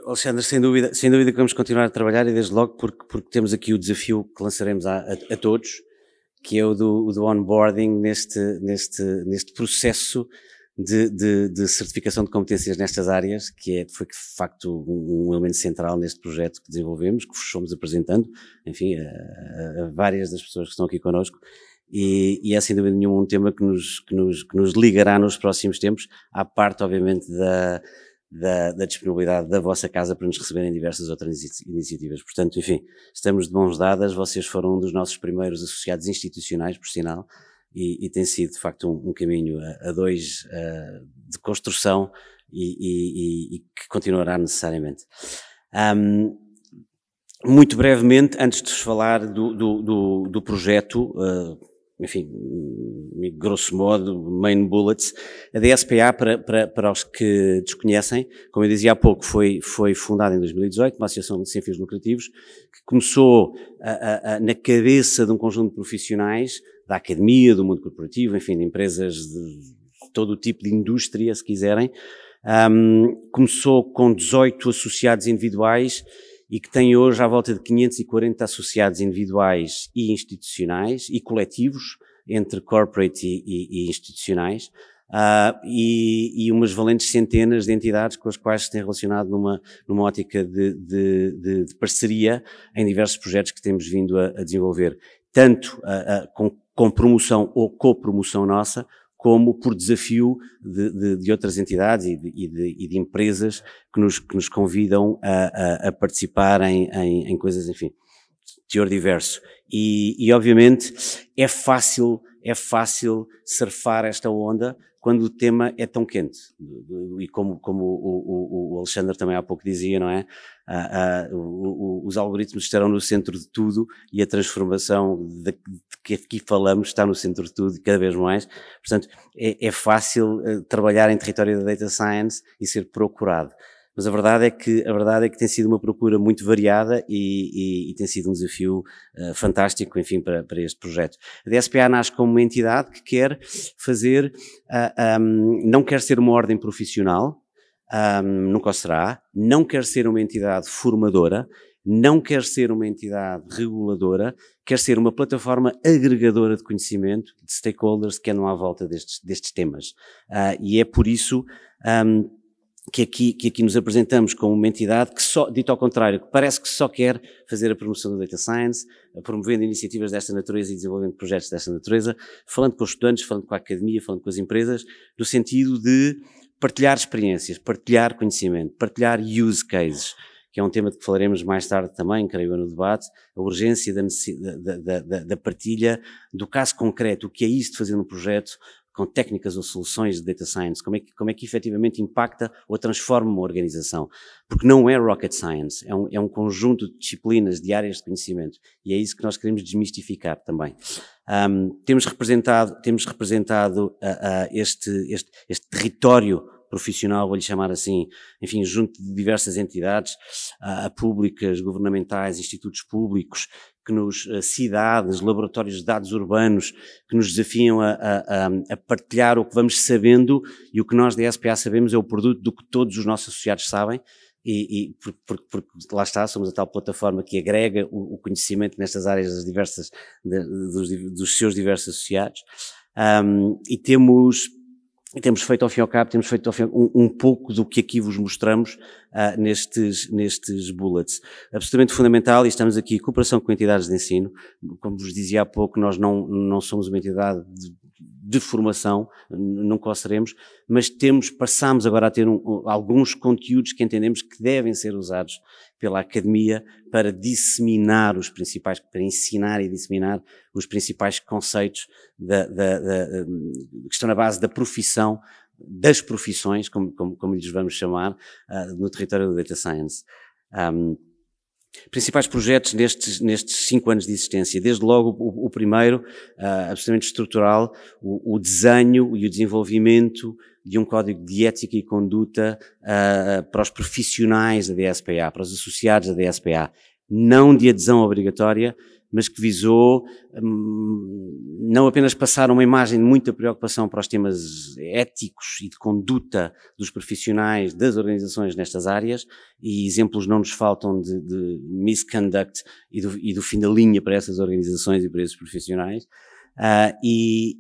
Alexandre, sem dúvida que vamos continuar a trabalhar e desde logo porque temos aqui o desafio que lançaremos a todos, que é o do onboarding neste processo de certificação de competências nestas áreas, foi de facto um elemento central neste projeto que desenvolvemos, que vos fomos apresentando, enfim, a várias das pessoas que estão aqui connosco, e é sem dúvida nenhuma um tema que nos ligará nos próximos tempos, à parte, obviamente, da disponibilidade da vossa casa para nos receberem diversas outras iniciativas. Portanto, enfim, estamos de mãos dadas, vocês foram um dos nossos primeiros associados institucionais, por sinal, e tem sido, de facto, um caminho a dois de construção e que continuará necessariamente. Muito brevemente, antes de vos falar do projeto, enfim, grosso modo, main bullets, a DSPA, para os que desconhecem, como eu dizia há pouco, foi fundada em 2018, uma associação sem fins lucrativos, que começou na cabeça de um conjunto de profissionais da academia, do mundo corporativo, enfim, de empresas de todo o tipo de indústria, se quiserem. Começou com 18 associados individuais e que tem hoje à volta de 540 associados individuais e institucionais e coletivos, entre corporate e institucionais, e umas valentes centenas de entidades com as quais se tem relacionado numa ótica de parceria em diversos projetos que temos vindo a desenvolver, tanto com promoção ou copromoção nossa, como por desafio de outras entidades e de empresas que nos convidam a participar em coisas, enfim, de teor diverso. E obviamente é fácil surfar esta onda quando o tema é tão quente. E como o Alexandre também há pouco dizia, não é? Os algoritmos estarão no centro de tudo e a transformação de que aqui falamos está no centro de tudo e cada vez mais. Portanto, é fácil trabalhar em território da Data Science e ser procurado. Mas a verdade é que tem sido uma procura muito variada e tem sido um desafio fantástico, enfim, para este projeto. A DSPA nasce como uma entidade que quer fazer, não quer ser uma ordem profissional, nunca o será, não quer ser uma entidade formadora, não quer ser uma entidade reguladora, quer ser uma plataforma agregadora de conhecimento de stakeholders que andam à volta destes temas. E é por isso que aqui nos apresentamos como uma entidade que só, dito ao contrário, que parece que só quer fazer a promoção da Data Science, promovendo iniciativas desta natureza e desenvolvendo projetos desta natureza, falando com os estudantes, falando com a academia, falando com as empresas, no sentido de partilhar experiências, partilhar conhecimento, partilhar use cases, que é um tema de que falaremos mais tarde também, creio eu, no debate, a urgência da partilha do caso concreto, o que é isso de fazer um projeto com técnicas ou soluções de Data Science, como é que efetivamente impacta ou transforma uma organização. Porque não é rocket science, é um conjunto de disciplinas, de áreas de conhecimento, e é isso que nós queremos desmistificar também. Temos representado este território profissional, vou-lhe chamar assim, enfim, junto de diversas entidades públicas, governamentais, institutos públicos, cidades, laboratórios de dados urbanos, que nos desafiam a partilhar o que vamos sabendo, e o que nós da SPA sabemos é o produto do que todos os nossos associados sabem, porque lá está, somos a tal plataforma que agrega o conhecimento nestas áreas dos seus diversos associados, e temos feito ao fim e ao cabo, um pouco do que aqui vos mostramos nestes bullets. Absolutamente fundamental, e estamos aqui em cooperação com entidades de ensino. Como vos dizia há pouco, nós não somos uma entidade de formação, nunca o seremos, mas passamos agora a ter alguns conteúdos que entendemos que devem ser usados pela academia para para ensinar e disseminar os principais conceitos que estão na base da profissão, das profissões, como lhes vamos chamar, no território da Data Science. Principais projetos nestes 5 anos de existência. Desde logo o primeiro, absolutamente estrutural, o desenho e o desenvolvimento de um código de ética e conduta para os profissionais da DSPA, para os associados da DSPA. Não de adesão obrigatória, mas que visou não apenas passar uma imagem de muita preocupação para os temas éticos e de conduta dos profissionais, das organizações nestas áreas, e exemplos não nos faltam de misconduct e do fim da linha para essas organizações e para esses profissionais. E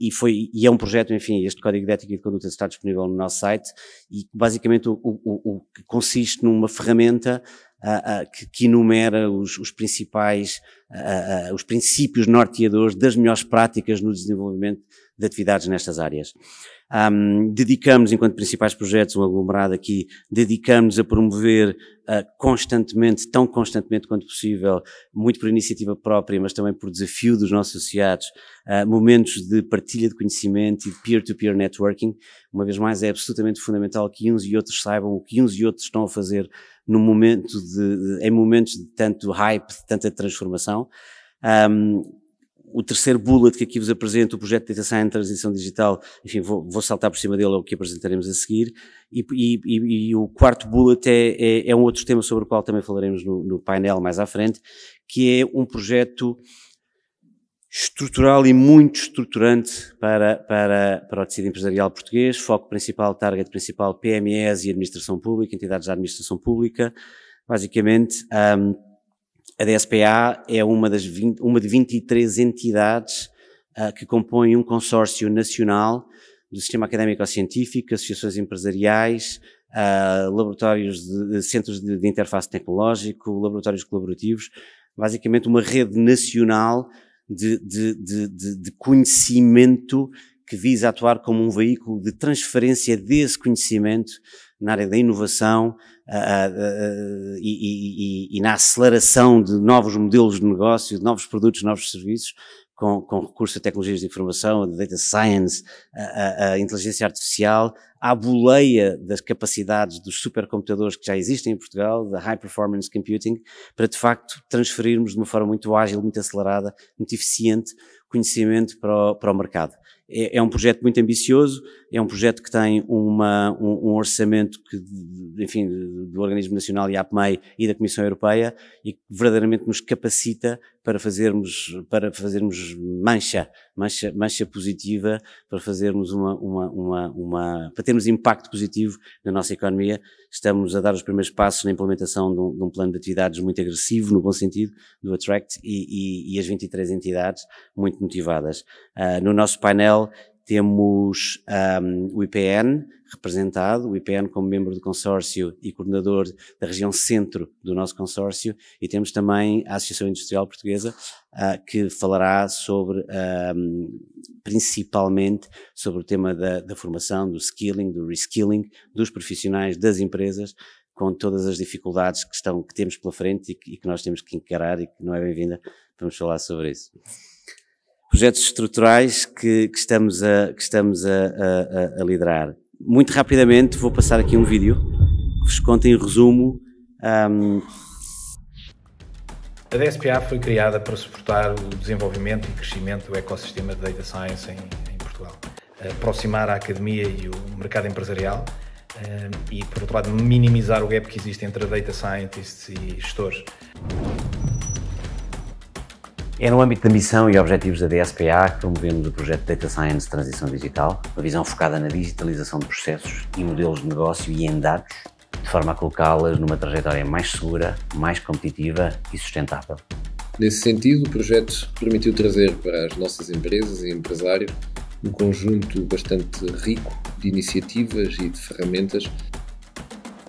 é um projeto, enfim, este Código de Ética e de Conduta está disponível no nosso site e basicamente o que consiste numa ferramenta que enumera os principais, os princípios norteadores das melhores práticas no desenvolvimento de atividades nestas áreas. Dedicamos, enquanto principais projetos, um aglomerado aqui, dedicamos a promover constantemente, tão constantemente quanto possível, muito por iniciativa própria, mas também por desafio dos nossos associados, momentos de partilha de conhecimento e de peer-to-peer networking. Uma vez mais, é absolutamente fundamental que uns e outros saibam o que uns e outros estão a fazer no momento em momentos de tanto hype, de tanta transformação. O terceiro bullet que aqui vos apresento, o projeto de Data Science Transição Digital, enfim, vou saltar por cima dele, é o que apresentaremos a seguir. E o quarto bullet é um outro tema sobre o qual também falaremos no painel mais à frente, que é um projeto estrutural e muito estruturante para o tecido empresarial português, foco principal, target principal, PMEs e administração pública, entidades da administração pública. Basicamente, a DSPA é uma de 23 entidades que compõem um consórcio nacional do sistema académico-científico, associações empresariais, laboratórios centros de interface tecnológico, laboratórios colaborativos, basicamente uma rede nacional de conhecimento que visa atuar como um veículo de transferência desse conhecimento na área da inovação e na aceleração de novos modelos de negócio, de novos produtos, novos serviços, com recurso a tecnologias de informação, a data science, a inteligência artificial, à boleia das capacidades dos supercomputadores que já existem em Portugal, da high performance computing, para de facto transferirmos de uma forma muito ágil, muito acelerada, muito eficiente, conhecimento para o mercado. É um projeto muito ambicioso, é um projeto que tem um orçamento enfim, do Organismo Nacional e APMEI e da Comissão Europeia e que verdadeiramente nos capacita para fazermos mancha positiva, para fazermos para termos impacto positivo na nossa economia. Estamos a dar os primeiros passos na implementação de um plano de atividades muito agressivo, no bom sentido, do Attract e as 23 entidades muito motivadas. No nosso painel temos o IPN representado, o IPN como membro do consórcio e coordenador da região centro do nosso consórcio, e temos também a Associação Industrial Portuguesa, que falará principalmente sobre o tema da formação, do skilling, do reskilling dos profissionais das empresas, com todas as dificuldades que temos pela frente e que nós temos que encarar e que não é bem-vinda. Vamos falar sobre isso. Projetos estruturais que estamos a liderar. Muito rapidamente vou passar aqui um vídeo que vos conta em resumo. A DSPA foi criada para suportar o desenvolvimento e crescimento do ecossistema de Data Science em Portugal. Aproximar a academia e o mercado empresarial e, por outro lado, minimizar o gap que existe entre Data Scientists e gestores. É no âmbito da missão e objetivos da DSPA que promovemos o projeto Data Science Transição Digital, uma visão focada na digitalização de processos e modelos de negócio e em dados, de forma a colocá-las numa trajetória mais segura, mais competitiva e sustentável. Nesse sentido, o projeto permitiu trazer para as nossas empresas e empresários um conjunto bastante rico de iniciativas e de ferramentas.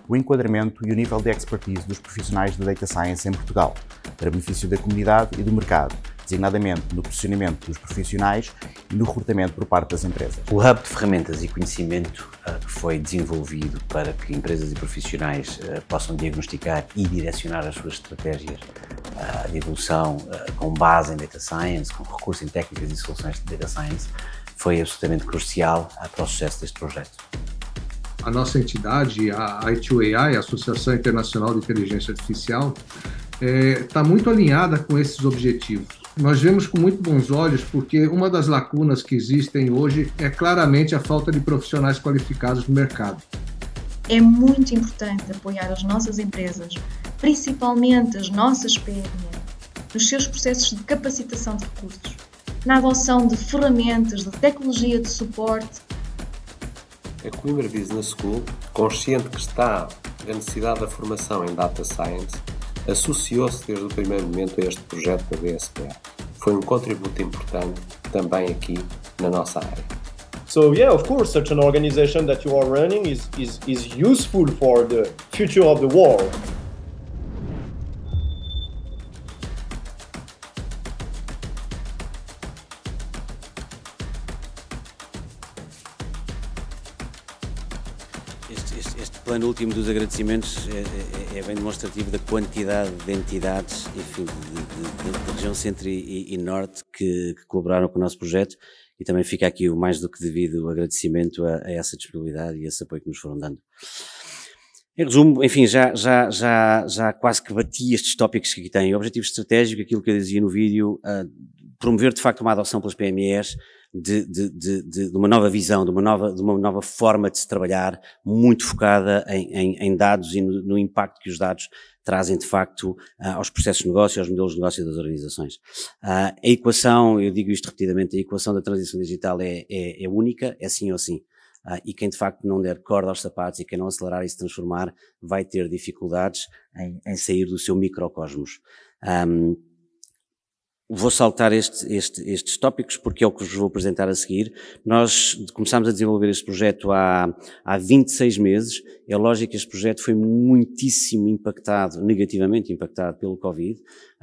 O enquadramento e o nível de expertise dos profissionais de Data Science em Portugal, para benefício da comunidade e do mercado, designadamente no posicionamento dos profissionais e no recrutamento por parte das empresas. O hub de ferramentas e conhecimento que foi desenvolvido para que empresas e profissionais possam diagnosticar e direcionar as suas estratégias de evolução com base em Data Science, com recurso em técnicas e soluções de Data Science, foi absolutamente crucial para o sucesso deste projeto. A nossa entidade, a I2AI, a Associação Internacional de Inteligência Artificial, está muito alinhada com esses objetivos. Nós vemos com muito bons olhos porque uma das lacunas que existem hoje é claramente a falta de profissionais qualificados no mercado. É muito importante apoiar as nossas empresas, principalmente as nossas PME, nos seus processos de capacitação de recursos, na adoção de ferramentas de tecnologia de suporte. A Coimbra Business School, consciente que está a necessidade da formação em Data Science, associou-se desde o primeiro momento a este projeto da DSPA. Foi um contributo importante também aqui na nossa área. So yeah, of course, such an organization that you are running is useful for the future of the world. Este plano último dos agradecimentos é bem demonstrativo da quantidade de entidades, enfim, da região centro e norte que colaboraram com o nosso projeto, e também fica aqui o mais do que devido agradecimento a essa disponibilidade e esse apoio que nos foram dando. Em resumo, enfim, já quase que bati estes tópicos que aqui têm. O objetivo estratégico, aquilo que eu dizia no vídeo, promover de facto uma adoção pelas PMEs de uma nova visão, de uma nova forma de se trabalhar, muito focada em dados e no impacto que os dados trazem de facto aos processos de negócio, aos modelos de negócio das organizações. A equação, eu digo isto repetidamente, a equação da transição digital é única, é sim ou sim. E quem de facto não der corda aos sapatos e quem não acelerar e se transformar vai ter dificuldades em sair do seu microcosmos. Vou saltar estes tópicos porque é o que vos vou apresentar a seguir. Nós começámos a desenvolver este projeto há 26 meses. É lógico que este projeto foi muitíssimo impactado, negativamente impactado pelo Covid.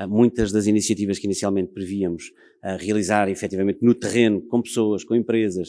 Muitas das iniciativas que inicialmente prevíamos realizar efetivamente no terreno, com pessoas, com empresas,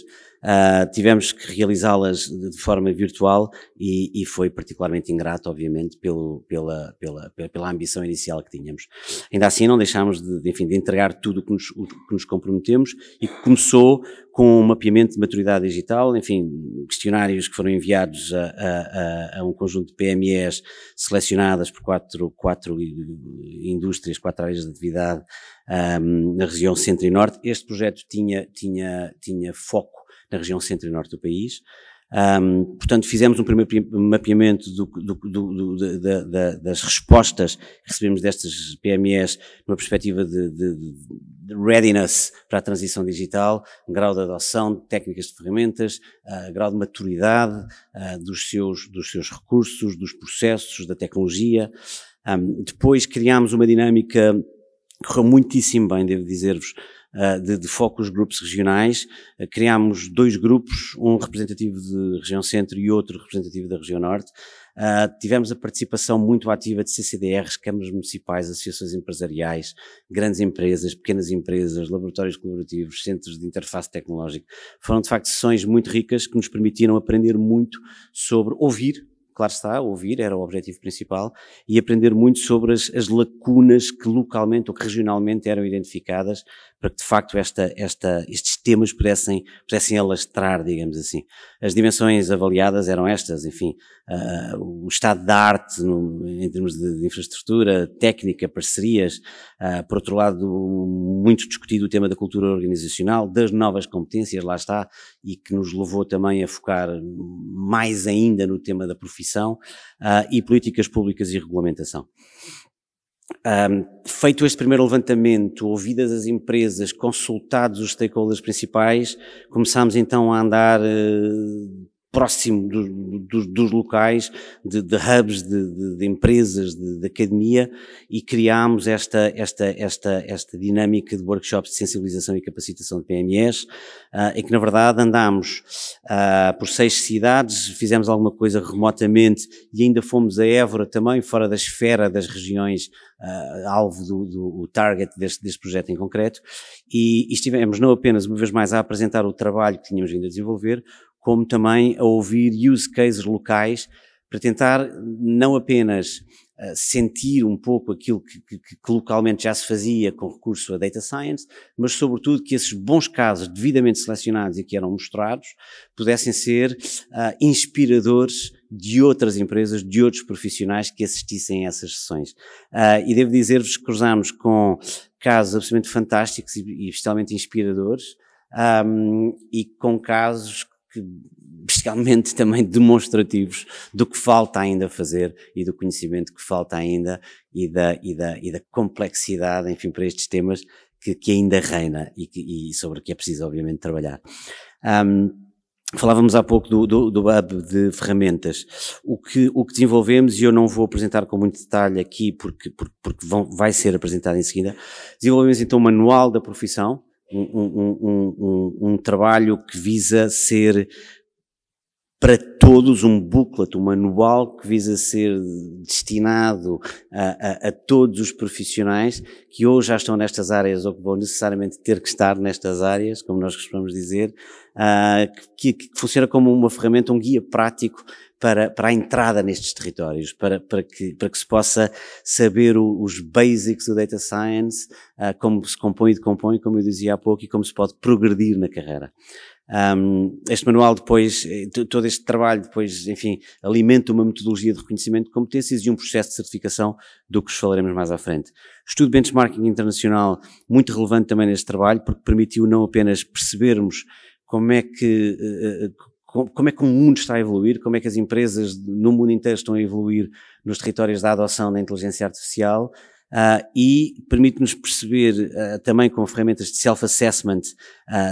tivemos que realizá-las de forma virtual e foi particularmente ingrato, obviamente, pela ambição inicial que tínhamos. Ainda assim, não deixámos de entregar tudo o que nos comprometemos e que começou com um mapeamento de maturidade digital, enfim, questionários que foram enviados a um conjunto de PMEs selecionadas por quatro indústrias, 4 áreas de atividade na região centro e norte. Este projeto tinha foco na região centro e norte do país. Portanto, fizemos um primeiro mapeamento das respostas que recebemos destas PMEs numa perspectiva de readiness para a transição digital, grau de adoção de técnicas de ferramentas, grau de maturidade dos seus recursos, dos processos, da tecnologia. Depois criámos uma dinâmica que correu muitíssimo bem, devo dizer-vos, de focus groups regionais. Criámos 2 grupos, um representativo de região centro e outro representativo da região norte. Tivemos a participação muito ativa de CCDRs, câmaras municipais, associações empresariais, grandes empresas, pequenas empresas, laboratórios colaborativos, centros de interface tecnológica. Foram de facto sessões muito ricas que nos permitiram aprender muito sobre ouvir. Claro está, ouvir era o objetivo principal, e aprender muito sobre as lacunas que localmente ou que regionalmente eram identificadas para que de facto estes temas pudessem alastrar, digamos assim. As dimensões avaliadas eram estas, enfim, o estado da arte em termos de infraestrutura, técnica, parcerias, por outro lado, muito discutido o tema da cultura organizacional, das novas competências, lá está, e que nos levou também a focar mais ainda no tema da profissão, e políticas públicas e regulamentação. Feito este primeiro levantamento, ouvidas as empresas, consultados os stakeholders principais, começámos então a andar próximo dos locais, de hubs, de empresas, de academia, e criámos esta dinâmica de workshops de sensibilização e capacitação de PMEs, em que na verdade andámos por 6 cidades, fizemos alguma coisa remotamente e ainda fomos a Évora também, fora da esfera das regiões alvo do target deste projeto em concreto, e estivemos não apenas uma vez mais a apresentar o trabalho que tínhamos vindo a desenvolver, como também a ouvir use cases locais para tentar não apenas sentir um pouco aquilo que localmente já se fazia com recurso a data science, mas sobretudo que esses bons casos devidamente selecionados e que eram mostrados pudessem ser inspiradores de outras empresas, de outros profissionais que assistissem a essas sessões. E devo dizer-vos que cruzámos com casos absolutamente fantásticos e especialmente inspiradores, e com casos bestialmente também demonstrativos do que falta ainda fazer e do conhecimento que falta ainda e da complexidade, enfim, para estes temas que ainda reina e sobre que é preciso, obviamente, trabalhar. Falávamos há pouco do hub de ferramentas. O que desenvolvemos, e eu não vou apresentar com muito detalhe aqui porque vai ser apresentado em seguida, desenvolvemos então um manual da profissão, um trabalho que visa ser para todos um booklet, um manual que visa ser destinado a todos os profissionais que hoje já estão nestas áreas ou que vão necessariamente ter que estar nestas áreas, como nós costumamos dizer, que funciona como uma ferramenta, um guia prático para a entrada nestes territórios, para que se possa saber os basics do data science, como se compõe e decompõe, como eu dizia há pouco, e como se pode progredir na carreira. Este manual depois, todo este trabalho depois, enfim, alimenta uma metodologia de reconhecimento de competências e um processo de certificação do que vos falaremos mais à frente. Estudo de benchmarking internacional, muito relevante também neste trabalho, porque permitiu não apenas percebermos como é que o mundo está a evoluir, como é que as empresas no mundo inteiro estão a evoluir nos territórios da adoção da inteligência artificial, e permite-nos perceber também com ferramentas de self-assessment,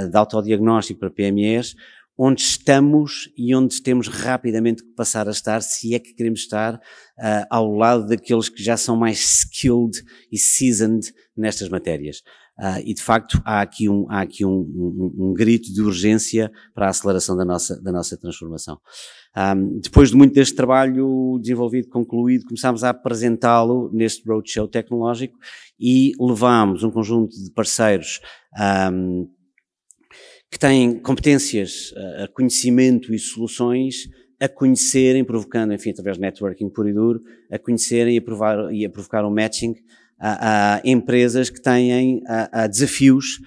de autodiagnóstico para PMEs, onde estamos e onde temos rapidamente que passar a estar, se é que queremos estar ao lado daqueles que já são mais skilled e seasoned nestas matérias. E de facto há aqui um grito de urgência para a aceleração da nossa transformação. Depois de muito deste trabalho desenvolvido, concluído, começámos a apresentá-lo neste roadshow tecnológico e levámos um conjunto de parceiros que têm competências, conhecimento e soluções a conhecerem, provocando, enfim, através de networking puro e duro, a conhecerem e a provocar um matching a empresas que têm desafios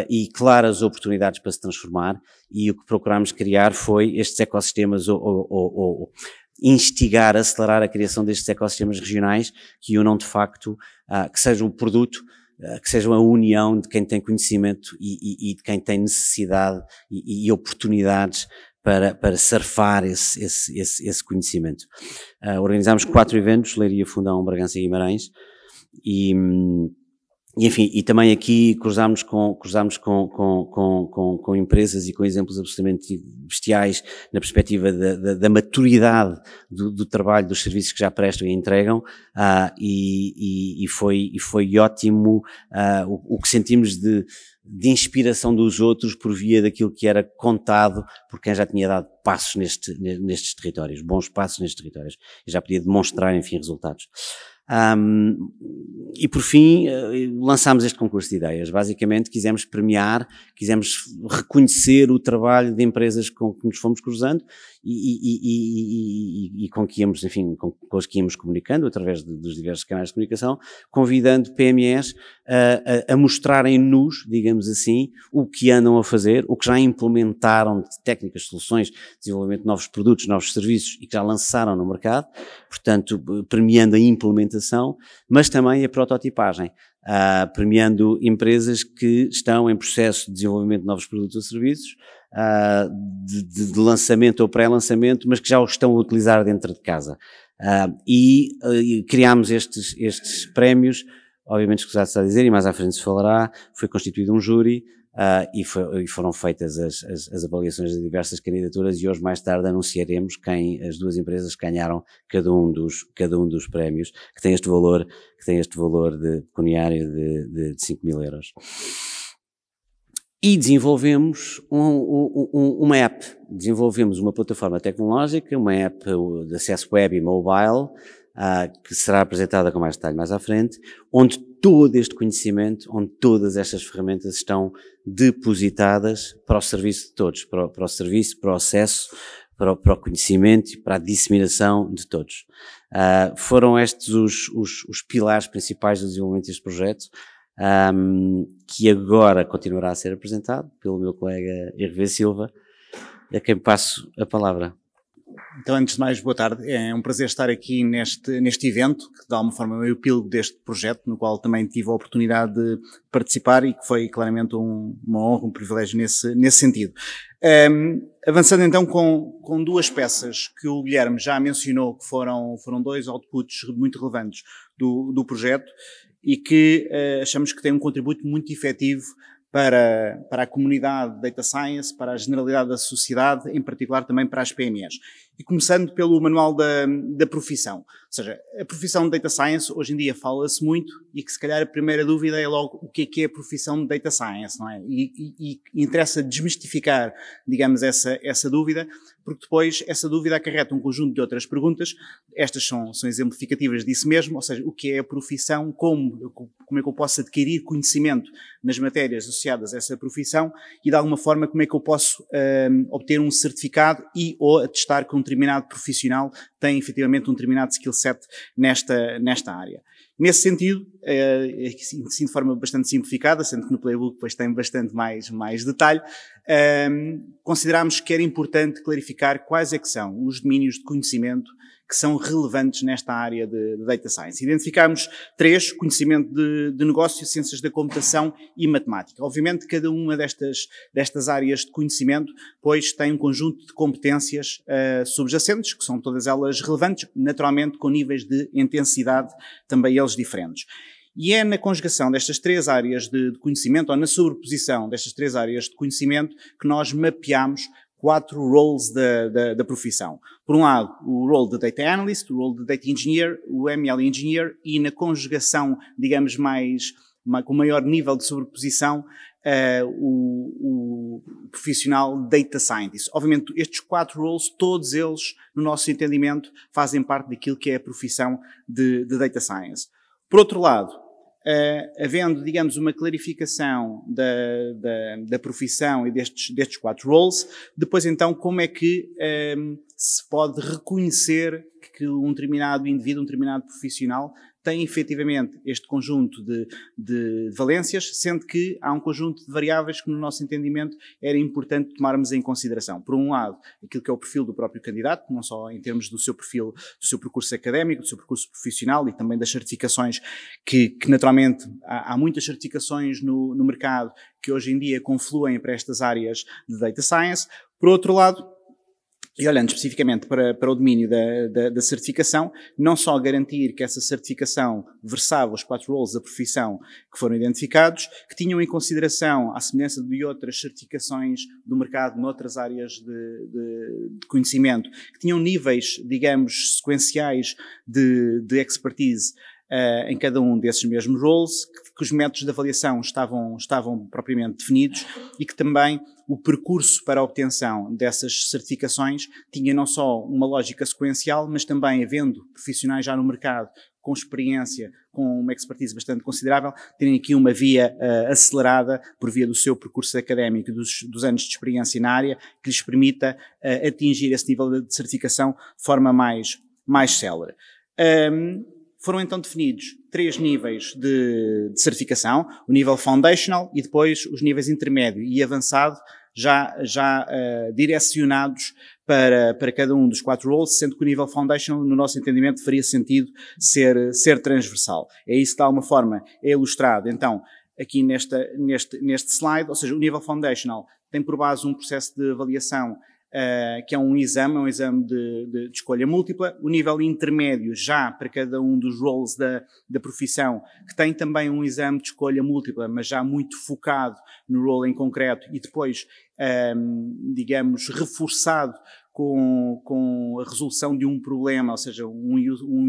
e claras oportunidades para se transformar, e o que procurámos criar foi estes ecossistemas ou instigar, acelerar a criação destes ecossistemas regionais que unam de facto, que sejam um produto, que sejam a união de quem tem conhecimento e de quem tem necessidade e oportunidades para surfar esse conhecimento. Organizámos 4 eventos, Leiria, Fundão, Bragança e Guimarães, e enfim, e também aqui cruzámos com empresas e com exemplos absolutamente bestiais na perspectiva da maturidade do trabalho, dos serviços que já prestam e entregam, e foi ótimo o que sentimos de inspiração dos outros por via daquilo que era contado por quem já tinha dado passos nestes territórios, bons passos nestes territórios, e já podia demonstrar, enfim, resultados. E por fim, lançámos este concurso de ideias. Basicamente quisemos premiar, quisemos reconhecer o trabalho de empresas com que nos fomos cruzando e com que íamos, enfim, com as que íamos comunicando através dos diversos canais de comunicação, convidando PMEs a mostrarem-nos, digamos assim, o que andam a fazer, o que já implementaram de técnicas, soluções, desenvolvimento de novos produtos, novos serviços e que já lançaram no mercado, portanto, premiando a implementação, mas também a prototipagem, premiando empresas que estão em processo de desenvolvimento de novos produtos ou serviços, de lançamento ou pré-lançamento, mas que já os estão a utilizar dentro de casa. E criámos estes prémios, obviamente escusado está a dizer, e mais à frente se falará, foi constituído um júri, e foram feitas as avaliações de diversas candidaturas, e hoje mais tarde anunciaremos as 2 empresas que ganharam cada um dos prémios, que tem este valor de pecuniário de 5.000 euros. E desenvolvemos uma app, desenvolvemos uma plataforma tecnológica, uma app de acesso web e mobile, que será apresentada com mais detalhe mais à frente, onde todo este conhecimento, onde todas estas ferramentas estão depositadas para o serviço de todos, para o serviço, para o acesso, para o conhecimento e para a disseminação de todos. Foram estes os pilares principais do desenvolvimento deste projeto, que agora continuará a ser apresentado pelo meu colega Hervé Silva, a quem passo a palavra. Então, antes de mais, boa tarde. É um prazer estar aqui neste evento, que de alguma forma é o epílogo deste projeto, no qual também tive a oportunidade de participar e que foi claramente uma honra, um privilégio nesse sentido. Avançando então com duas peças que o Guilherme já mencionou, que foram dois outputs muito relevantes do projeto e que achamos que têm um contributo muito efetivo para a comunidade de Data Science, para a generalidade da sociedade, em particular também para as PMEs. E começando pelo manual da profissão. Ou seja, a profissão de Data Science, hoje em dia fala-se muito e que se calhar a primeira dúvida é logo o que é a profissão de Data Science, não é? E interessa desmistificar, digamos, essa dúvida, porque depois essa dúvida acarreta um conjunto de outras perguntas. Estas são exemplificativas disso mesmo, ou seja, o que é a profissão, como é que eu posso adquirir conhecimento nas matérias associadas a essa profissão e, de alguma forma, como é que eu posso obter um certificado ou atestar que um determinado profissional tem efetivamente um determinado skill set nesta área. Nesse sentido, assim de forma bastante simplificada, sendo que no playbook depois tem bastante mais detalhe, considerámos que era importante clarificar quais é que são os domínios de conhecimento que são relevantes nesta área de Data Science. Identificámos 3, conhecimento de negócio, ciências da computação e matemática. Obviamente, cada uma destas áreas de conhecimento, pois, tem um conjunto de competências subjacentes, que são todas elas relevantes, naturalmente com níveis de intensidade também eles diferentes. E é na conjugação destas 3 áreas de conhecimento, ou na sobreposição destas 3 áreas de conhecimento, que nós mapeámos 4 roles da profissão. Por um lado, o role de Data Analyst, o role de Data Engineer, o ML Engineer e na conjugação, digamos, com maior nível de sobreposição, o profissional Data Scientist. Obviamente, estes 4 roles, todos eles, no nosso entendimento, fazem parte daquilo que é a profissão de Data Science. Por outro lado, havendo, digamos, uma clarificação da profissão e destes 4 roles, depois então como é que se pode reconhecer que um determinado indivíduo, um determinado profissional tem efetivamente este conjunto de valências, sendo que há um conjunto de variáveis que no nosso entendimento era importante tomarmos em consideração. Por um lado, aquilo que é o perfil do próprio candidato, não só em termos do seu perfil, do seu percurso académico, do seu percurso profissional e também das certificações que naturalmente há muitas certificações no mercado que hoje em dia confluem para estas áreas de Data Science. Por outro lado, e olhando especificamente para o domínio da certificação, não só garantir que essa certificação versava os 4 roles da profissão que foram identificados, que tinham em consideração, à semelhança de outras certificações do mercado noutras áreas de conhecimento, que tinham níveis, digamos, sequenciais de expertise em cada um desses mesmos roles, que os métodos de avaliação estavam propriamente definidos e que também o percurso para a obtenção dessas certificações tinha não só uma lógica sequencial, mas também, havendo profissionais já no mercado com experiência, com uma expertise bastante considerável, terem aqui uma via acelerada por via do seu percurso académico e dos anos de experiência na área, que lhes permita atingir esse nível de certificação de forma mais célere. Foram então definidos 3 níveis de certificação, o nível foundational e depois os níveis intermédio e avançado, já direcionados para cada um dos 4 roles, sendo que o nível foundational, no nosso entendimento, faria sentido ser transversal. É isso que de alguma forma é ilustrado então aqui neste slide, ou seja, o nível foundational tem por base um processo de avaliação que é um exame de escolha múltipla. O nível intermédio, já para cada um dos roles da profissão, que tem também um exame de escolha múltipla, mas já muito focado no role em concreto e depois, digamos, reforçado com a resolução de um problema, ou seja, um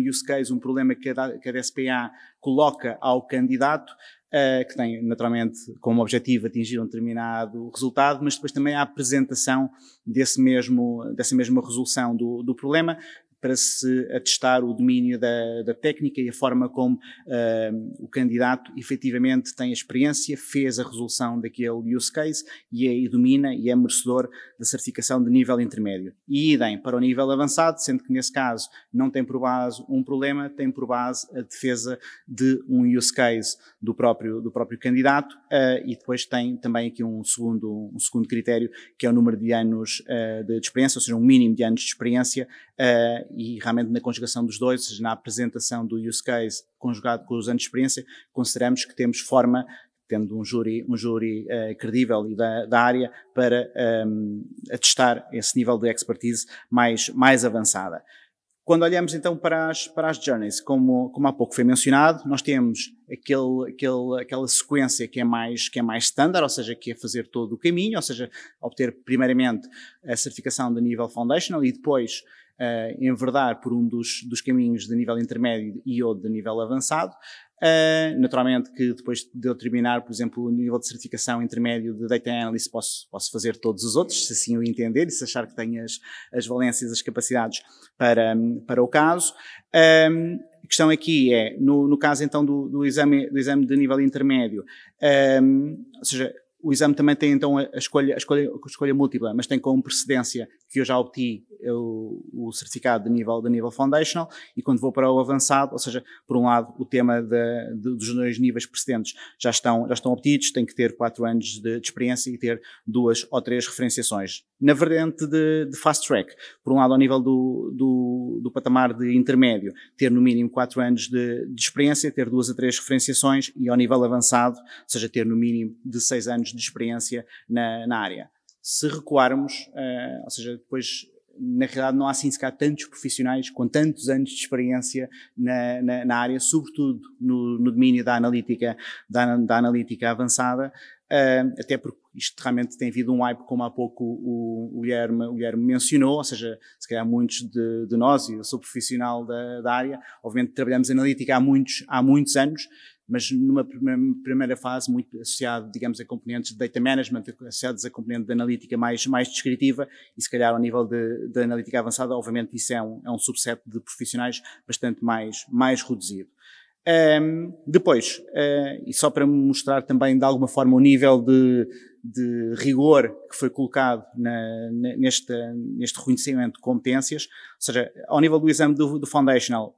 use case, um problema que a DSPA coloca ao candidato, que tem naturalmente como objetivo atingir um determinado resultado, mas depois também a apresentação dessa mesma resolução do problema, para se atestar o domínio da técnica e a forma como o candidato efetivamente tem a experiência, fez a resolução daquele use case e domina e é merecedor da certificação de nível intermédio. E idem para o nível avançado, sendo que nesse caso não tem por base um problema, tem por base a defesa de um use case do próprio candidato e depois tem também aqui um segundo critério, que é o número de anos de experiência, ou seja, um mínimo de anos de experiência e realmente na conjugação dos dois, ou seja, na apresentação do use case conjugado com os anos de experiência, consideramos que temos forma, tendo um júri credível e da área, para atestar esse nível de expertise mais avançada. Quando olhamos então para as journeys, como há pouco foi mencionado, nós temos aquela sequência que é mais standard, ou seja, que é fazer todo o caminho, ou seja, obter primeiramente a certificação de nível foundational e depois enverdar por um dos caminhos de nível intermédio e ou de nível avançado. Naturalmente que depois de eu terminar, por exemplo, o nível de certificação intermédio de Data Analyst, posso fazer todos os outros, se assim o entender e se achar que tenho as valências, as capacidades para o caso. A questão aqui é, no caso então do exame de nível intermédio, ou seja, o exame também tem então a escolha múltipla, mas tem como precedência que eu já obtive o certificado de nível foundational e quando vou para o avançado, ou seja, por um lado o tema dos dois níveis precedentes já estão obtidos, tem que ter 4 anos de experiência e ter 2 ou 3 referenciações. Na vertente de fast track, por um lado ao nível do patamar de intermédio, ter no mínimo 4 anos de experiência, ter 2 a 3 referenciações e ao nível avançado, ou seja, ter no mínimo de 6 anos de experiência na área. Se recuarmos, ou seja, depois na realidade não há assim sequer tantos profissionais com tantos anos de experiência na área, sobretudo no domínio da analítica avançada, até porque isto realmente tem havido um hype, como há pouco o Guilherme mencionou, ou seja, se calhar muitos de nós, e eu sou profissional da área, obviamente trabalhamos analítica há muitos anos, mas numa primeira fase muito associado, digamos, a componentes de data management, associados a componente de analítica mais descritiva e se calhar ao nível de analítica avançada, obviamente isso é um subset de profissionais bastante mais reduzido. Depois, e só para mostrar também de alguma forma o nível de rigor que foi colocado neste reconhecimento de competências, ou seja, ao nível do exame do Foundational,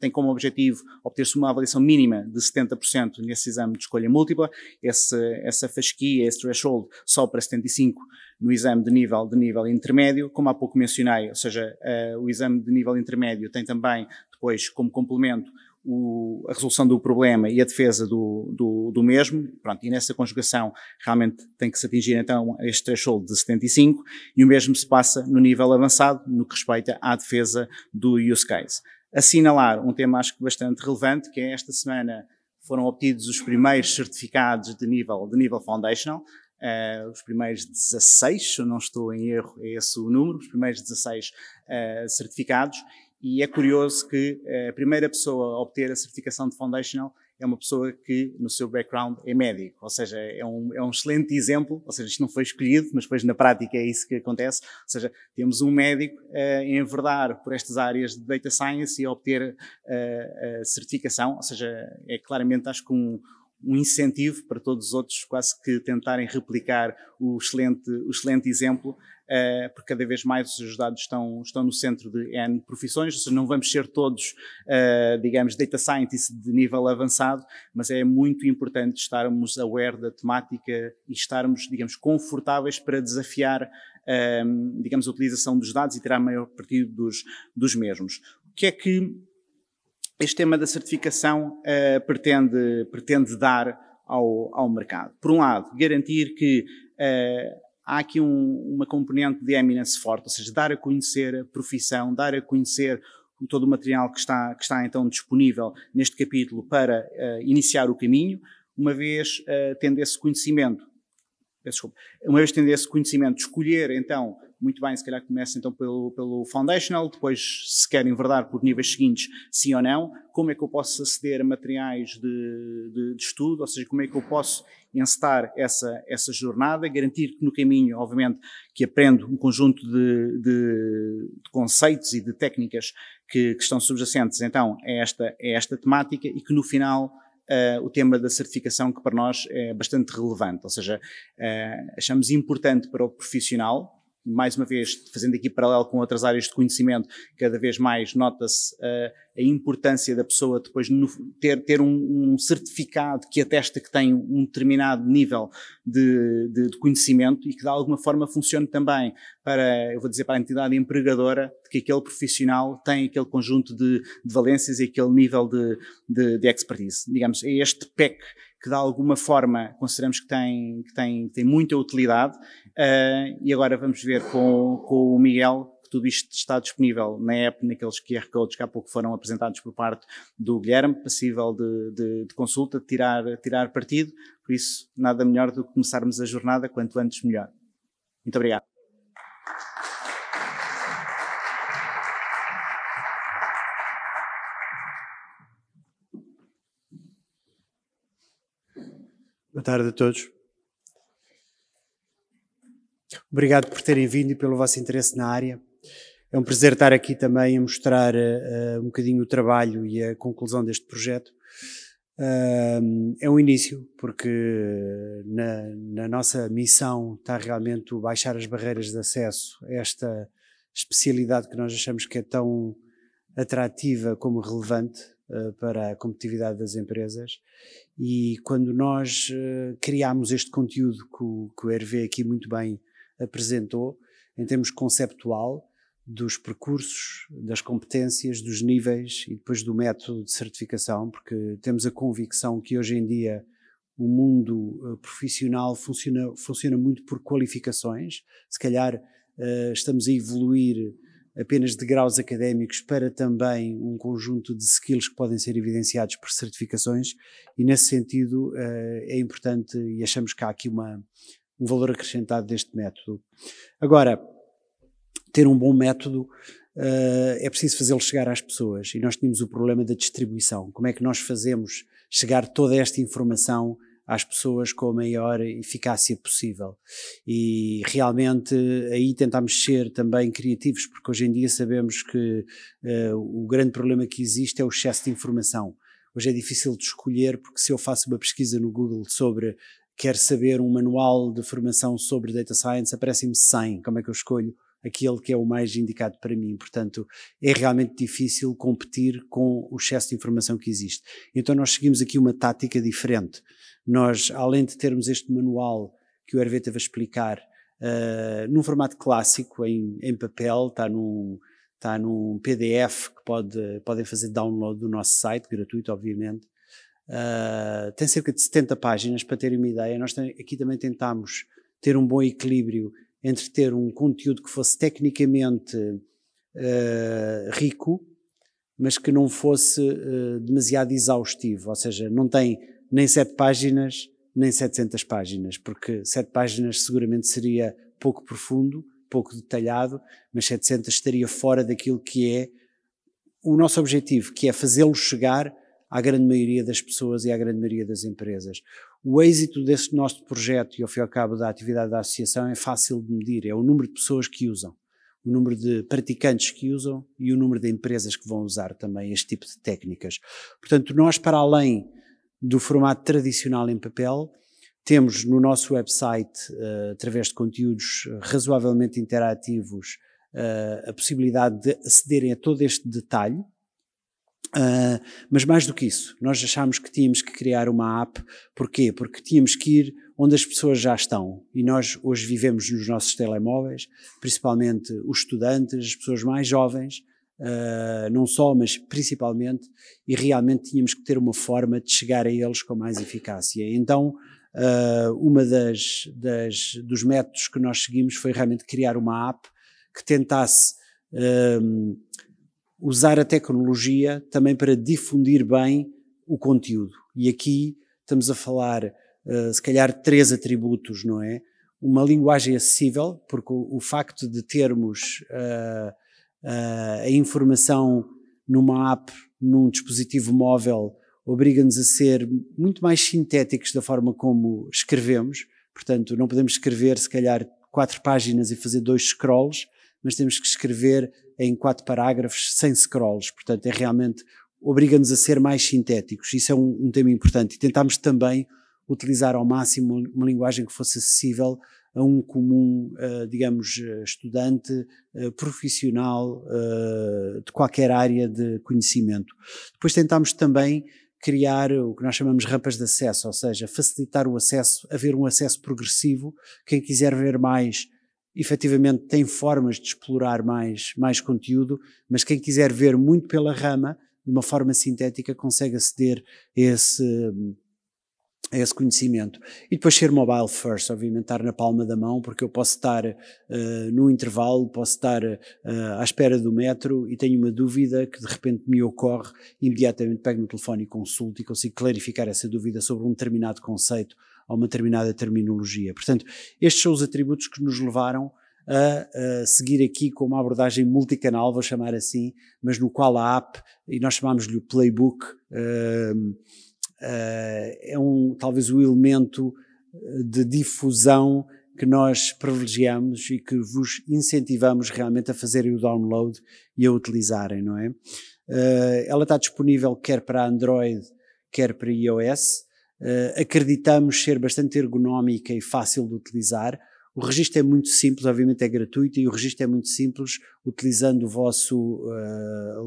tem como objetivo obter-se uma avaliação mínima de 70% nesse exame de escolha múltipla, essa fasquia, esse threshold, só para 75% no exame de nível intermédio, como há pouco mencionei, ou seja, o exame de nível intermédio tem também depois como complemento a resolução do problema e a defesa do mesmo, pronto, e nessa conjugação realmente tem que se atingir então este threshold de 75% e o mesmo se passa no nível avançado no que respeita à defesa do use case. Assinalar um tema acho que bastante relevante, que é esta semana foram obtidos os primeiros certificados de nível foundational, os primeiros 16, se eu não estou em erro, é esse o número, os primeiros 16 certificados. E é curioso que a primeira pessoa a obter a certificação de Foundational é uma pessoa que, no seu background, é médico. Ou seja, é um excelente exemplo. Ou seja, isto não foi escolhido, mas depois na prática é isso que acontece. Ou seja, temos um médico a enverdar por estas áreas de Data Science e a obter a certificação. Ou seja, é claramente, acho que um incentivo para todos os outros quase que tentarem replicar o excelente exemplo, porque cada vez mais os dados estão no centro de N profissões, ou seja, não vamos ser todos, digamos, data scientists de nível avançado, mas é muito importante estarmos aware da temática e estarmos, digamos, confortáveis para desafiar, digamos, a utilização dos dados e tirar maior partido dos mesmos. O que é que este tema da certificação pretende dar ao mercado? Por um lado, garantir que há aqui uma componente de eminence forte, ou seja, dar a conhecer a profissão, dar a conhecer todo o material que está então disponível neste capítulo para iniciar o caminho, uma vez tendo esse conhecimento, Uma vez tendo esse conhecimento, escolher então, muito bem, se calhar começa então pelo Foundational, depois se quer enverdar por níveis seguintes, sim ou não, como é que eu posso aceder a materiais de estudo, ou seja, como é que eu posso encetar essa jornada, garantir que no caminho, obviamente, que aprendo um conjunto de conceitos e de técnicas que estão subjacentes então a esta temática e que no final o tema da certificação, que para nós é bastante relevante, ou seja, achamos importante para o profissional, mais uma vez, fazendo aqui paralelo com outras áreas de conhecimento, cada vez mais nota-se a importância da pessoa depois ter um certificado que atesta que tem um determinado nível de conhecimento e que de alguma forma funcione também para, eu vou dizer, para a entidade empregadora, de que aquele profissional tem aquele conjunto de valências e aquele nível de expertise. Digamos, é este PEC que de alguma forma consideramos que tem muita utilidade, e agora vamos ver com o Miguel que tudo isto está disponível na app, naqueles QR codes que há pouco foram apresentados por parte do Guilherme, passível de consulta, de tirar partido, por isso nada melhor do que começarmos a jornada quanto antes melhor. Muito obrigado. Boa tarde a todos. Obrigado por terem vindo e pelo vosso interesse na área. É um prazer estar aqui também a mostrar um bocadinho o trabalho e a conclusão deste projeto. É um início, porque na nossa missão está realmente o baixar as barreiras de acesso a esta especialidade que nós achamos que é tão atrativa como relevante para a competitividade das empresas. E quando nós criámos este conteúdo que o Hervé aqui muito bem apresentou, em termos conceptual, dos percursos, das competências, dos níveis e depois do método de certificação, porque temos a convicção que hoje em dia o mundo profissional funciona muito por qualificações. Se calhar estamos a evoluir apenas de graus académicos para também um conjunto de skills que podem ser evidenciados por certificações, e nesse sentido é importante e achamos que há aqui um valor acrescentado deste método. Agora, ter um bom método é preciso fazê-lo chegar às pessoas, e nós tínhamos o problema da distribuição. Como é que nós fazemos chegar toda esta informação às pessoas com a maior eficácia possível? E realmente aí tentámos ser também criativos, porque hoje em dia sabemos que o grande problema que existe é o excesso de informação. Hoje é difícil de escolher, porque se eu faço uma pesquisa no Google sobre quero saber um manual de formação sobre Data Science, aparecem-me 100, como é que eu escolho aquele que é o mais indicado para mim? Portanto, é realmente difícil competir com o excesso de informação que existe. Então nós seguimos aqui uma tática diferente. Nós, além de termos este manual que o Hervé teve a explicar, num formato clássico, em papel, está num PDF que podem fazer download do nosso site, gratuito, obviamente. Tem cerca de 70 páginas, para terem uma ideia. Nós aqui também tentámos ter um bom equilíbrio entre ter um conteúdo que fosse tecnicamente rico, mas que não fosse demasiado exaustivo, ou seja, não tem nem 7 páginas, nem 700 páginas, porque 7 páginas seguramente seria pouco profundo, pouco detalhado, mas 700 estaria fora daquilo que é o nosso objetivo, que é fazê-lo chegar à grande maioria das pessoas e à grande maioria das empresas. O êxito desse nosso projeto e ao fim e ao cabo da atividade da associação é fácil de medir, é o número de pessoas que usam, o número de praticantes que usam e o número de empresas que vão usar também este tipo de técnicas. Portanto, nós, para além do formato tradicional em papel, temos no nosso website, através de conteúdos razoavelmente interativos, a possibilidade de acederem a todo este detalhe. Mas mais do que isso, nós achámos que tínhamos que criar uma app. Porquê? Porque tínhamos que ir onde as pessoas já estão, e nós hoje vivemos nos nossos telemóveis, principalmente os estudantes, as pessoas mais jovens, não só, mas principalmente, e realmente tínhamos que ter uma forma de chegar a eles com mais eficácia. Então, uma dos métodos que nós seguimos foi realmente criar uma app que tentasse usar a tecnologia também para difundir bem o conteúdo. E aqui estamos a falar, se calhar, 3 atributos, não é? uma linguagem acessível, porque o facto de termos a informação numa app, num dispositivo móvel, obriga-nos a ser muito mais sintéticos da forma como escrevemos. Portanto, não podemos escrever, se calhar, 4 páginas e fazer 2 scrolls, mas temos que escrever em 4 parágrafos sem scrolls. Portanto, realmente obriga-nos a ser mais sintéticos. Isso é um tema importante. E tentámos também utilizar ao máximo uma linguagem que fosse acessível a um comum, digamos, estudante, profissional, de qualquer área de conhecimento. Depois tentámos também criar o que nós chamamos rampas de acesso, ou seja, facilitar o acesso, haver um acesso progressivo. Quem quiser ver mais, efetivamente tem formas de explorar mais conteúdo, mas quem quiser ver muito pela rama, de uma forma sintética, consegue aceder a esse conhecimento. E depois ser mobile first, obviamente estar na palma da mão, porque eu posso estar no intervalo, posso estar à espera do metro e tenho uma dúvida que de repente me ocorre, imediatamente pego no telefone e consulto e consigo clarificar essa dúvida sobre um determinado conceito ou uma determinada terminologia. Portanto, estes são os atributos que nos levaram a seguir aqui com uma abordagem multicanal, vou chamar assim, mas no qual a app, e nós chamamos-lhe o playbook, é talvez o elemento de difusão que nós privilegiamos e que vos incentivamos realmente a fazerem o download e a utilizarem, não é? Ela está disponível quer para Android, quer para iOS. Acreditamos ser bastante ergonómica e fácil de utilizar. O registro é muito simples, obviamente é gratuito, e o registro é muito simples utilizando o vosso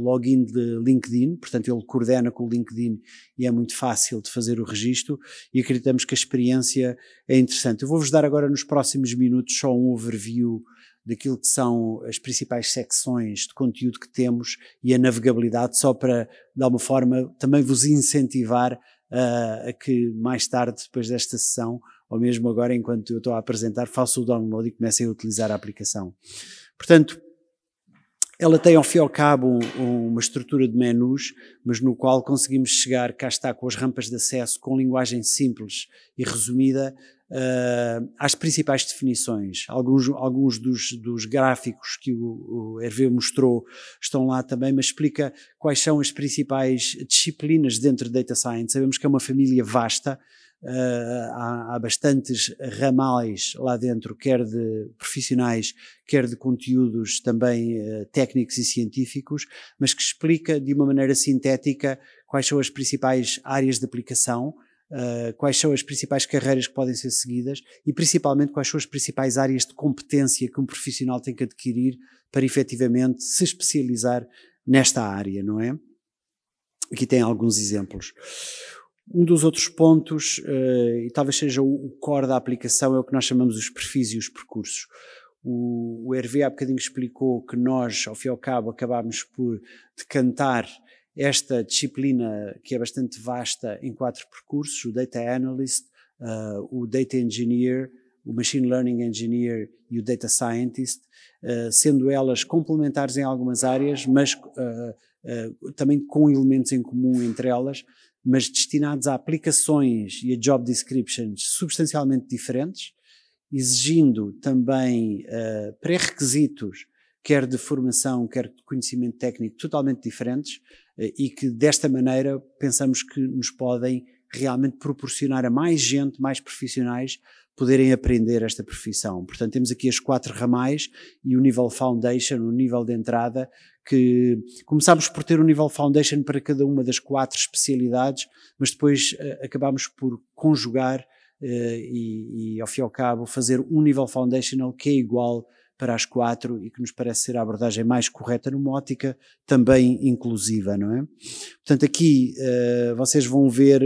login de LinkedIn. Portanto, ele coordena com o LinkedIn e é muito fácil de fazer o registro, e acreditamos que a experiência é interessante. Eu vou-vos dar agora nos próximos minutos só um overview daquilo que são as principais secções de conteúdo que temos e a navegabilidade, só para, de alguma forma, também vos incentivar a que mais tarde, depois desta sessão, ou mesmo agora, enquanto eu estou a apresentar, façam o download e comecem a utilizar a aplicação. Portanto, ela tem ao fim e ao cabo uma estrutura de menus, mas no qual conseguimos chegar, cá está, com as rampas de acesso, com linguagem simples e resumida, às principais definições. Alguns dos gráficos que o Hervé mostrou estão lá também, mas explica quais são as principais disciplinas dentro de Data Science. Sabemos que é uma família vasta. Há bastantes ramais lá dentro, quer de profissionais, quer de conteúdos também técnicos e científicos, mas que explica de uma maneira sintética quais são as principais áreas de aplicação, quais são as principais carreiras que podem ser seguidas e principalmente quais são as principais áreas de competência que um profissional tem que adquirir para efetivamente se especializar nesta área, não é? Aqui tem alguns exemplos. Um dos outros pontos, e talvez seja o core da aplicação, é o que nós chamamos os perfis e os percursos. O Hervé há bocadinho explicou que nós, ao fim e ao cabo, acabámos por decantar esta disciplina, que é bastante vasta, em 4 percursos: o Data Analyst, o Data Engineer, o Machine Learning Engineer e o Data Scientist, sendo elas complementares em algumas áreas, mas também com elementos em comum entre elas, mas destinados a aplicações e a job descriptions substancialmente diferentes, exigindo também pré-requisitos, quer de formação, quer de conhecimento técnico, totalmente diferentes, e que desta maneira pensamos que nos podem realmente proporcionar a mais gente, mais profissionais, poderem aprender esta profissão. Portanto, temos aqui as 4 ramais e o nível Foundation, o nível de entrada, que começámos por ter um nível Foundation para cada uma das 4 especialidades, mas depois acabámos por conjugar e ao fim e ao cabo fazer um nível Foundational que é igual para as 4 e que nos parece ser a abordagem mais correta numa ótica também inclusiva, não é? Portanto, aqui vocês vão ver,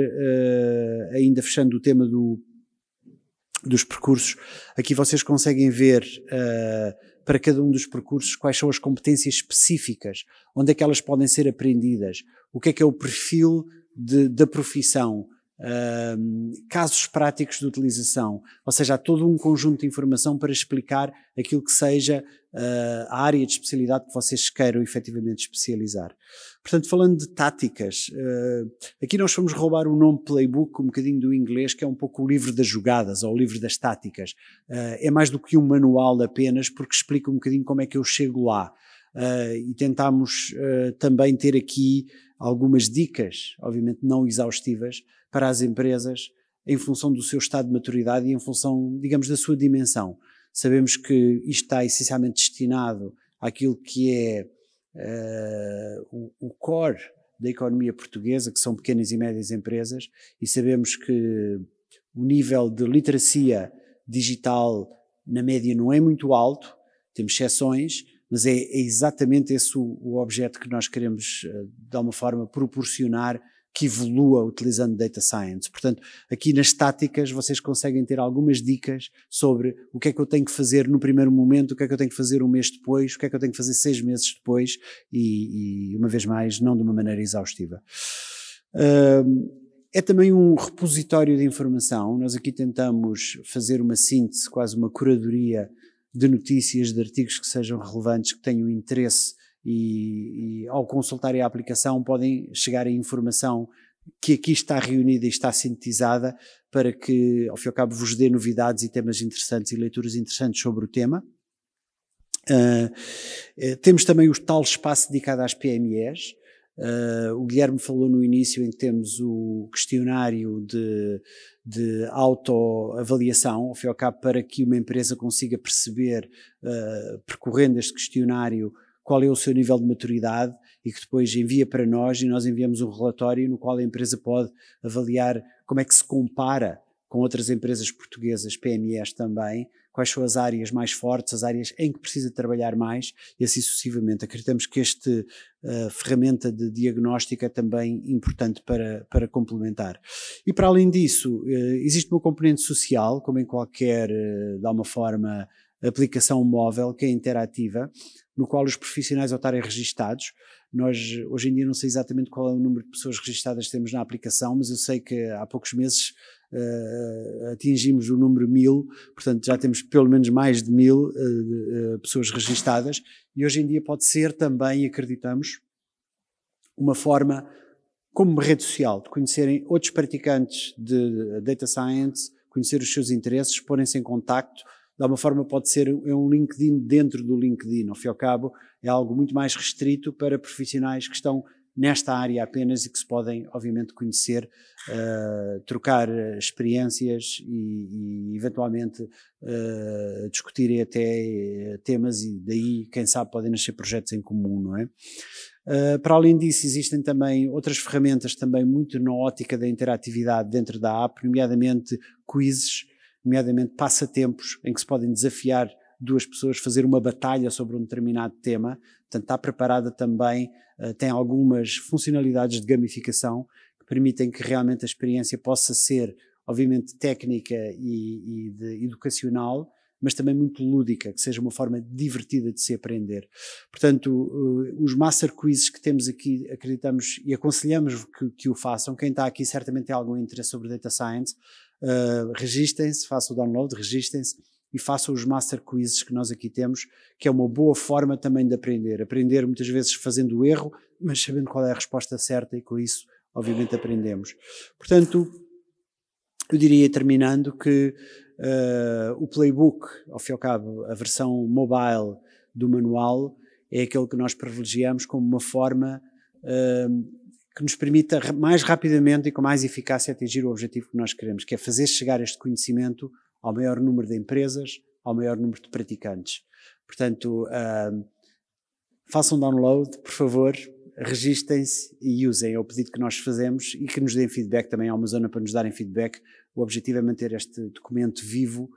ainda fechando o tema dos percursos, aqui vocês conseguem ver para cada um dos percursos quais são as competências específicas, onde é que elas podem ser aprendidas, o que é o perfil da profissão, casos práticos de utilização, ou seja, há todo um conjunto de informação para explicar aquilo que seja a área de especialidade que vocês queiram efetivamente especializar. Portanto, falando de táticas, aqui nós fomos roubar o nome Playbook um bocadinho do inglês, que é um pouco o livro das jogadas ou o livro das táticas. É mais do que um manual apenas, porque explica um bocadinho como é que eu chego lá. E tentámos também ter aqui algumas dicas, obviamente não exaustivas, para as empresas em função do seu estado de maturidade e em função, digamos, da sua dimensão. Sabemos que isto está essencialmente destinado àquilo que é o core da economia portuguesa, que são pequenas e médias empresas, e sabemos que o nível de literacia digital na média não é muito alto, temos exceções, mas é exatamente esse o objeto que nós queremos, de alguma forma, proporcionar que evolua utilizando Data Science. Portanto, aqui nas táticas vocês conseguem ter algumas dicas sobre o que é que eu tenho que fazer no primeiro momento, o que é que eu tenho que fazer um mês depois, o que é que eu tenho que fazer 6 meses depois e uma vez mais, não de uma maneira exaustiva. É também um repositório de informação. Nós aqui tentamos fazer uma síntese, quase uma curadoria de notícias, de artigos que sejam relevantes, que tenham interesse e ao consultarem a aplicação podem chegar a informação que aqui está reunida e está sintetizada para que, ao fim e ao cabo, vos dê novidades e temas interessantes e leituras interessantes sobre o tema. Temos também o tal espaço dedicado às PMEs. O Guilherme falou no início em que temos o questionário de autoavaliação, ao fim e ao cabo, para que uma empresa consiga perceber, percorrendo este questionário, qual é o seu nível de maturidade e que depois envia para nós e nós enviamos um relatório no qual a empresa pode avaliar como é que se compara com outras empresas portuguesas, PMEs também, quais são as áreas mais fortes, as áreas em que precisa trabalhar mais e assim sucessivamente. Acreditamos que esta ferramenta de diagnóstico é também importante para complementar. E para além disso, existe uma componente social, como em qualquer, de alguma forma, aplicação móvel que é interativa, no qual os profissionais ao estarem registados, nós hoje em dia não sei exatamente qual é o número de pessoas registadas que temos na aplicação, mas eu sei que há poucos meses atingimos o número 1000, portanto já temos pelo menos mais de 1000 pessoas registadas e hoje em dia pode ser também, acreditamos, uma forma como uma rede social, de conhecerem outros praticantes de Data Science, conhecer os seus interesses, porem-se em contacto. De alguma forma pode ser um LinkedIn dentro do LinkedIn, ao fim e ao cabo é algo muito mais restrito para profissionais que estão nesta área apenas e que se podem obviamente conhecer, trocar experiências e eventualmente discutirem até temas e daí quem sabe podem nascer projetos em comum, não é? Para além disso existem também outras ferramentas também muito na ótica da interatividade dentro da app, nomeadamente quizzes, nomeadamente passatempos em que se podem desafiar duas pessoas, fazer uma batalha sobre um determinado tema. Portanto, está preparada também, tem algumas funcionalidades de gamificação que permitem que realmente a experiência possa ser, obviamente, técnica e educacional, mas também muito lúdica, que seja uma forma divertida de se aprender. Portanto, os Master Quizzes que temos aqui, acreditamos e aconselhamos que o façam. Quem está aqui certamente tem algum interesse sobre Data Science. Registem-se, façam o download, registem-se e façam os Master Quizzes que nós aqui temos, que é uma boa forma também de aprender. Aprender muitas vezes fazendo o erro, mas sabendo qual é a resposta certa e com isso, obviamente, aprendemos. Portanto, eu diria, terminando, que o Playbook, ao fim e ao cabo, a versão mobile do manual, é aquele que nós privilegiamos como uma forma que nos permita mais rapidamente e com mais eficácia atingir o objetivo que nós queremos, que é fazer chegar este conhecimento ao maior número de empresas, ao maior número de praticantes. Portanto, façam download, por favor, registem-se e usem. É o pedido que nós fazemos e que nos deem feedback também. Há uma zona para nos darem feedback. O objetivo é manter este documento vivo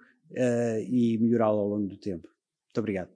e melhorá-lo ao longo do tempo. Muito obrigado.